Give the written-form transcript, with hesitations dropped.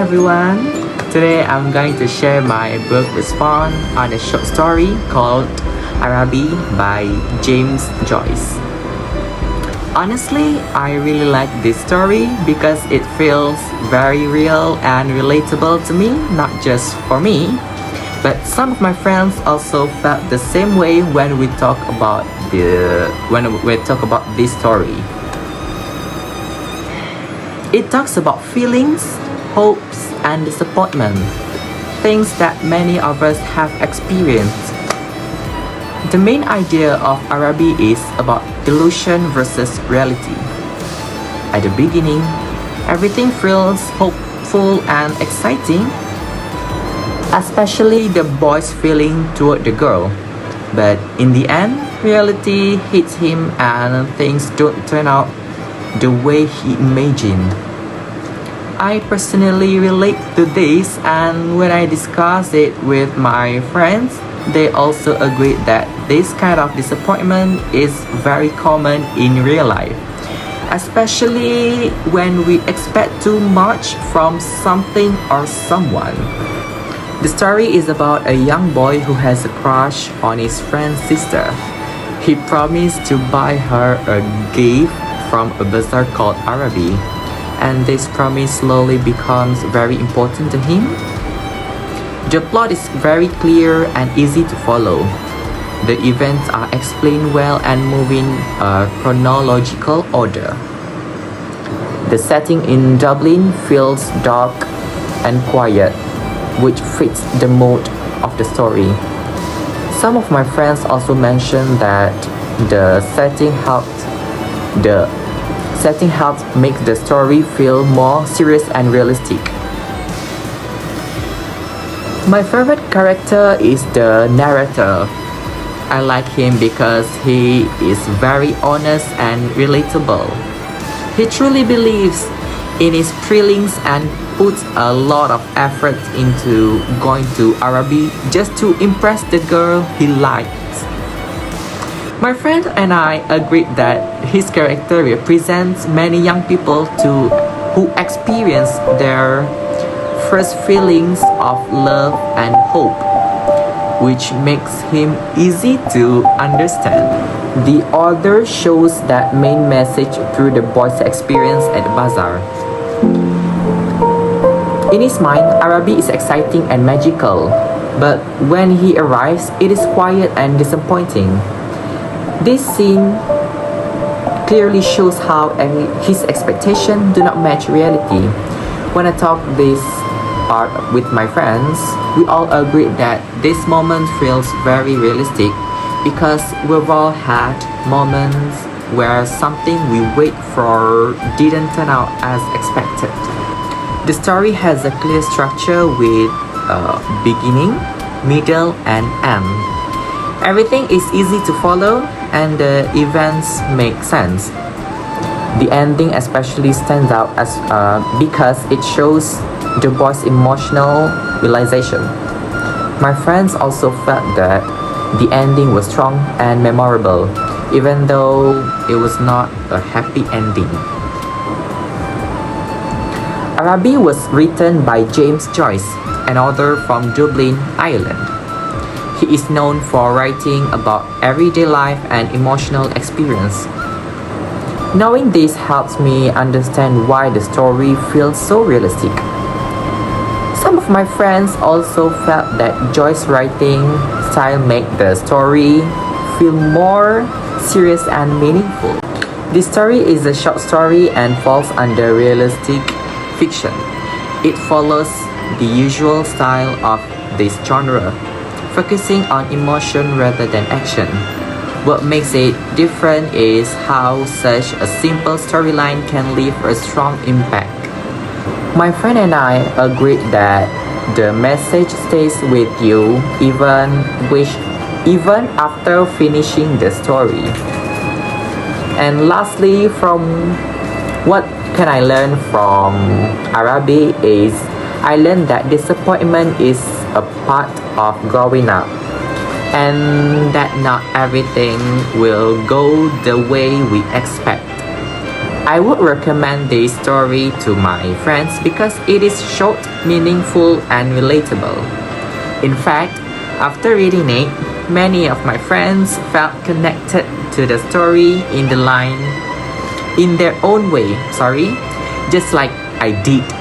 everyone! Today I'm going to share my book response on a short story called Arabi by James Joyce. Honestly, I really like this story because it feels very real and relatable to me, not just for me, but some of my friends also felt the same way when we talk about this story. It talks about feelings, hopes, and disappointment, things that many of us have experienced. The main idea of Arabi is about illusion versus reality. At the beginning, everything feels hopeful and exciting, especially the boy's feeling toward the girl. But in the end, reality hits him and things don't turn out the way he imagined. I personally relate to this, and when I discuss it with my friends, they also agree that this kind of disappointment is very common in real life, especially when we expect too much from something or someone. The story is about a young boy who has a crush on his friend's sister. He promised to buy her a gift from a bazaar called Arabi, and this promise slowly becomes very important to him. The plot is very clear and easy to follow. The events are explained well and move in a chronological order. The setting in Dublin feels dark and quiet, which fits the mood of the story. Some of my friends also mentioned that the setting helps make the story feel more serious and realistic. My favorite character is the narrator. I like him because he is very honest and relatable. He truly believes in his feelings and puts a lot of effort into going to Arabi just to impress the girl he likes. My friend and I agreed that his character represents many young people who experience their first feelings of love and hope, which makes him easy to understand. The author shows that main message through the boy's experience at the bazaar. In his mind, Arabi is exciting and magical, but when he arrives, it is quiet and disappointing. This scene clearly shows how his expectations do not match reality. When I talk this part with my friends, we all agree that this moment feels very realistic because we've all had moments where something we wait for didn't turn out as expected. The story has a clear structure with a beginning, middle, and end. Everything is easy to follow and the events make sense. The ending especially stands out because it shows the boy's emotional realization. My friends also felt that the ending was strong and memorable, even though it was not a happy ending. Arabi was written by James Joyce, an author from Dublin, Ireland. He is known for writing about everyday life and emotional experience. Knowing this helps me understand why the story feels so realistic. Some of my friends also felt that Joyce's writing style made the story feel more serious and meaningful. This story is a short story and falls under realistic fiction. It follows the usual style of this genre, focusing on emotion rather than action. What makes it different is how such a simple storyline can leave a strong impact. My friend and I agreed that the message stays with you even after finishing the story. And lastly, from what can I learn from Arabi is I learned that disappointment is a part of growing up, and that not everything will go the way we expect. I would recommend this story to my friends because it is short, meaningful, and relatable. In fact, after reading it, many of my friends felt connected to the story in their own way, just like I did.